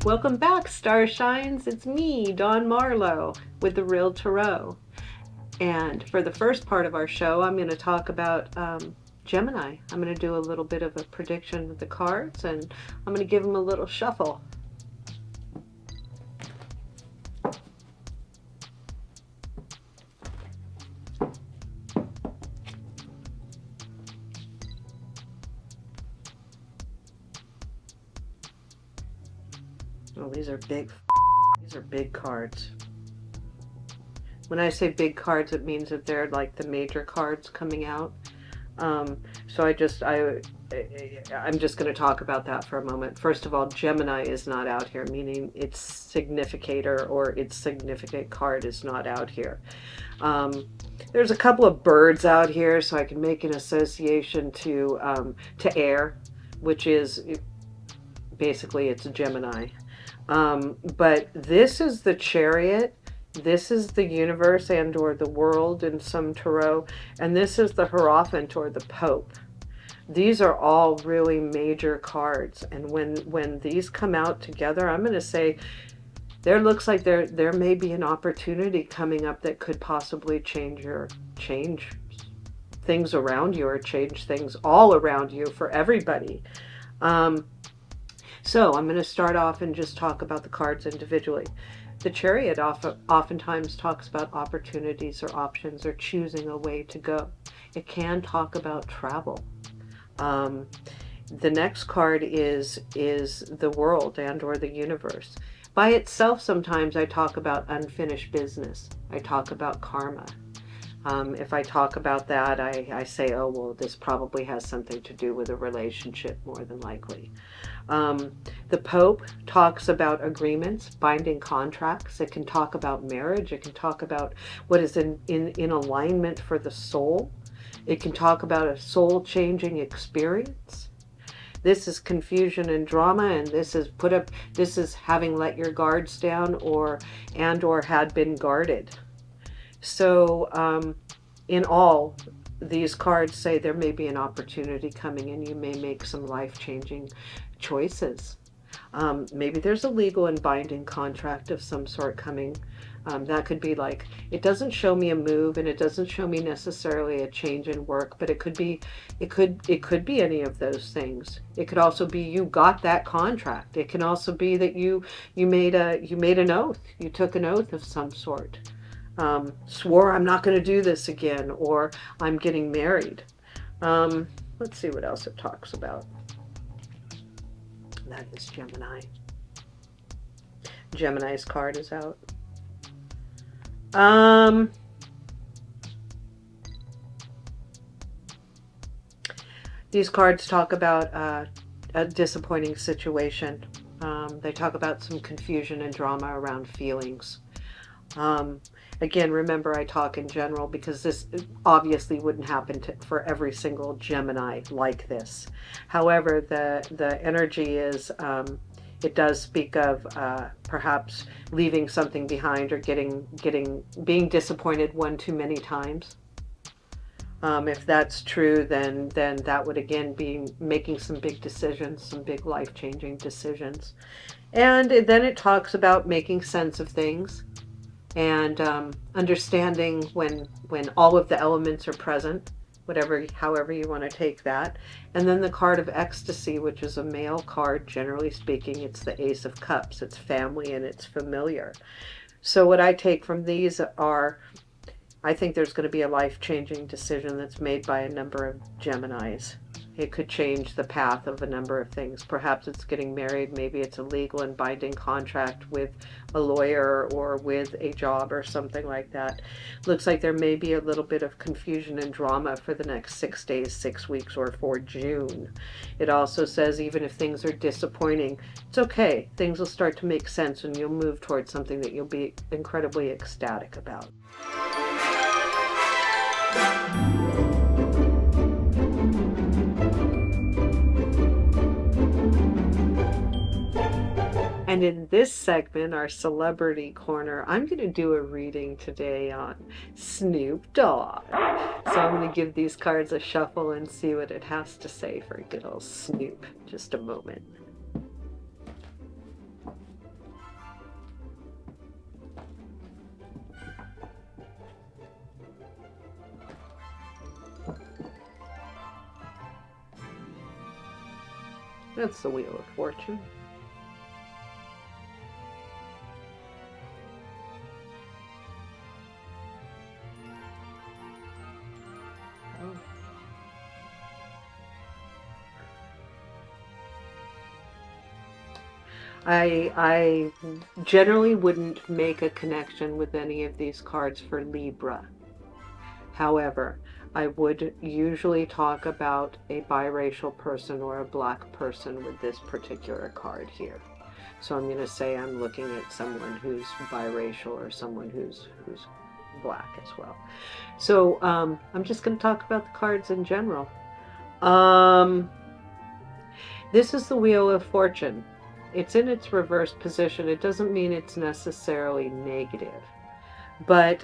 Welcome back, Starshines. It's me, Dawn Marlowe, with the Real Tarot. And for the first part of our show, I'm going to talk about Gemini. I'm going to do a little bit of a prediction with the cards, and I'm going to give them a little shuffle. Oh, these are big cards. When I say big cards, it means that they're like the major cards coming out. So I'm just going to talk about that for a moment. First of all, Gemini is not out here, meaning its significator or its significant card is not out here. There's a couple of birds out here, so I can make an association to air, which is basically it's a Gemini. But this is the Chariot. This is the universe and or the world in some tarot. And this is the Hierophant or the Pope. These are all really major cards. And when these come out together, I'm going to say there looks like there may be an opportunity coming up that could possibly change things around you or change things all around you for everybody. So I'm going to start off and just talk about the cards individually. The Chariot oftentimes talks about opportunities or options or choosing a way to go. It can talk about travel. The next card is the world and or the universe. By itself, sometimes I talk about unfinished business. I talk about karma. If I talk about that, I say, oh, well, this probably has something to do with a relationship more than likely. The Pope talks about agreements, binding contracts. It can talk about marriage. It can talk about what is in alignment for the soul. It can talk about a soul-changing experience. This is confusion and drama, and this is having let your guards down or had been guarded. So in all, these cards say there may be an opportunity coming and you may make some life-changing choices. Maybe there's a legal and binding contract of some sort coming. That could be like, it doesn't show me a move and it doesn't show me necessarily a change in work, but it could be any of those things. It could also be you got that contract. It can also be that you made an oath. You took an oath of some sort. Swore I'm not going to do this again, or I'm getting married. Let's see what else it talks about. That is Gemini. Gemini's card is out. These cards talk about a disappointing situation. They talk about some confusion and drama around feelings. Again, remember I talk in general because this obviously wouldn't happen for every single Gemini like this. However, the energy is, it does speak of perhaps leaving something behind or being disappointed one too many times. If that's true, then that would again be making some big decisions, some big life-changing decisions. And then it talks about making sense of things. And understanding when all of the elements are present, however you want to take that. And then the card of ecstasy, which is a male card, generally speaking, it's the Ace of Cups. It's family and it's familiar. So what I take from these are, I think there's going to be a life-changing decision that's made by a number of Geminis. It could change the path of a number of things. Perhaps it's getting married. Maybe it's a legal and binding contract with a lawyer or with a job or something like that. Looks like there may be a little bit of confusion and drama for the next 6 days, 6 weeks, or for June. It also says even if things are disappointing, it's okay. Things will start to make sense and you'll move towards something that you'll be incredibly ecstatic about. And in this segment, our celebrity corner, I'm going to do a reading today on Snoop Dogg. So I'm going to give these cards a shuffle and see what it has to say for good old Snoop. Just a moment. That's the Wheel of Fortune. Oh. I generally wouldn't make a connection with any of these cards for Libra. However, I would usually talk about a biracial person or a black person with this particular card here. So I'm going to say I'm looking at someone who's biracial or someone who's black as well. So I'm just going to talk about the cards in general. This is the Wheel of Fortune. It's in its reverse position. It doesn't mean it's necessarily negative, but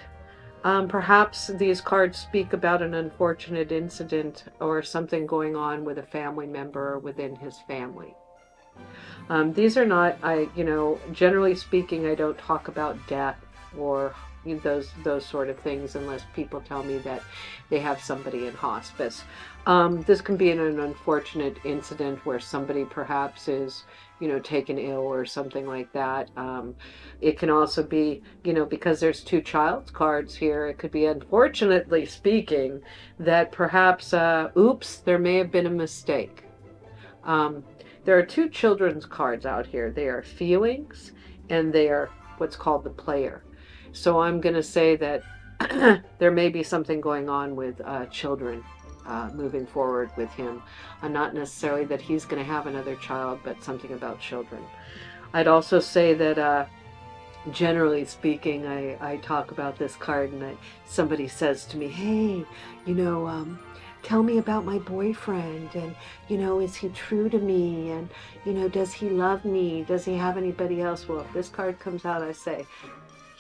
perhaps these cards speak about an unfortunate incident or something going on with a family member or within his family. These are not, generally speaking, I don't talk about death or those sort of things unless people tell me that they have somebody in hospice. This can be an unfortunate incident where somebody perhaps is, taken ill or something like that. It can also be, because there's two child's cards here, it could be, unfortunately speaking, that perhaps, oops, there may have been a mistake. There are two children's cards out here. They are feelings and they are what's called the player. So I'm going to say that there may be something going on with children moving forward with him. Not necessarily that he's going to have another child, but something about children. I'd also say that generally speaking, I talk about this card and somebody says to me, hey, tell me about my boyfriend, and is he true to me, and does he love me, does he have anybody else? Well, if this card comes out, I say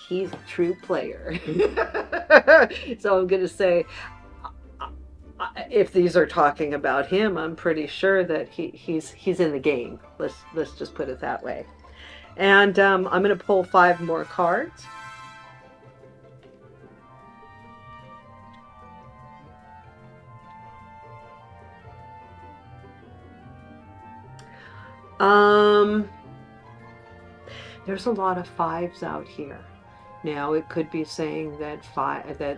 he's a true player. So I'm going to say, if these are talking about him, I'm pretty sure that he's in the game. Let's just put it that way. And I'm going to pull 5 more cards. There's a lot of 5s out here. Now it could be saying that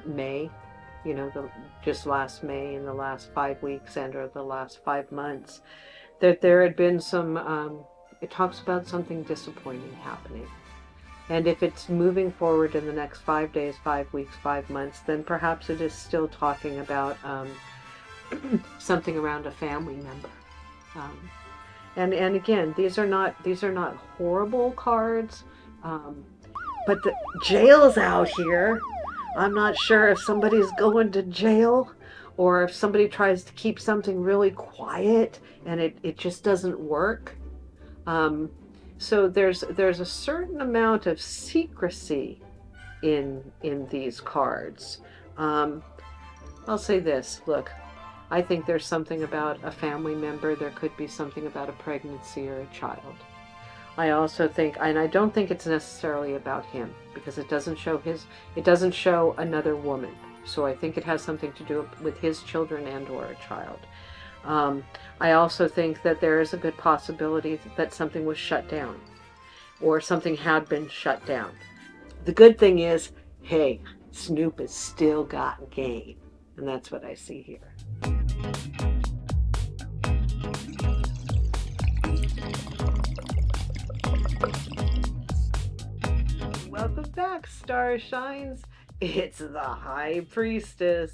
May, just last May, in the last 5 weeks and or the last 5 months, that there had been some, it talks about something disappointing happening. And if it's moving forward in the next 5 days, 5 weeks, 5 months, then perhaps it is still talking about something around a family member. And again, these are not horrible cards, but the jail's out here. I'm not sure if somebody's going to jail or if somebody tries to keep something really quiet and it just doesn't work. So there's a certain amount of secrecy in these cards. I'll say this, look, I think there's something about a family member. There could be something about a pregnancy or a child. I also think, and I don't think it's necessarily about him, because it doesn't show another woman. So I think it has something to do with his children and or a child. I also think that there is a good possibility that something was shut down or something had been shut down. The good thing is, hey, Snoop has still got game. And that's what I see here. Welcome back, Star Shines. It's the High Priestess.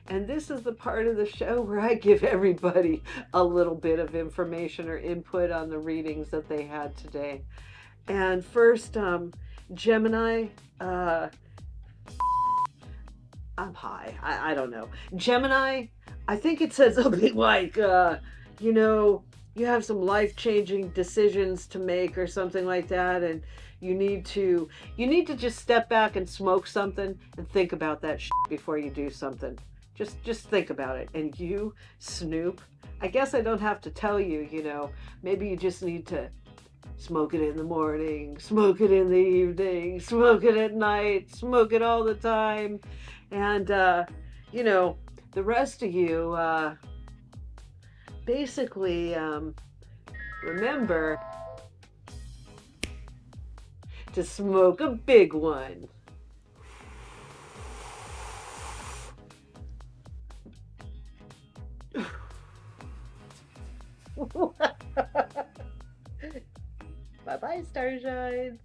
And this is the part of the show where I give everybody a little bit of information or input on the readings that they had today. And first, Gemini, I'm high. I don't know. Gemini, I think it says something like, you have some life-changing decisions to make or something like that, and you need to just step back and smoke something and think about that shit before you do something. Just think about it. And you, Snoop, I guess I don't have to tell you, maybe you just need to smoke it in the morning, smoke it in the evening, smoke it at night, smoke it all the time. And, the rest of you, basically, Remember to smoke a big one. Bye-bye, Starshine.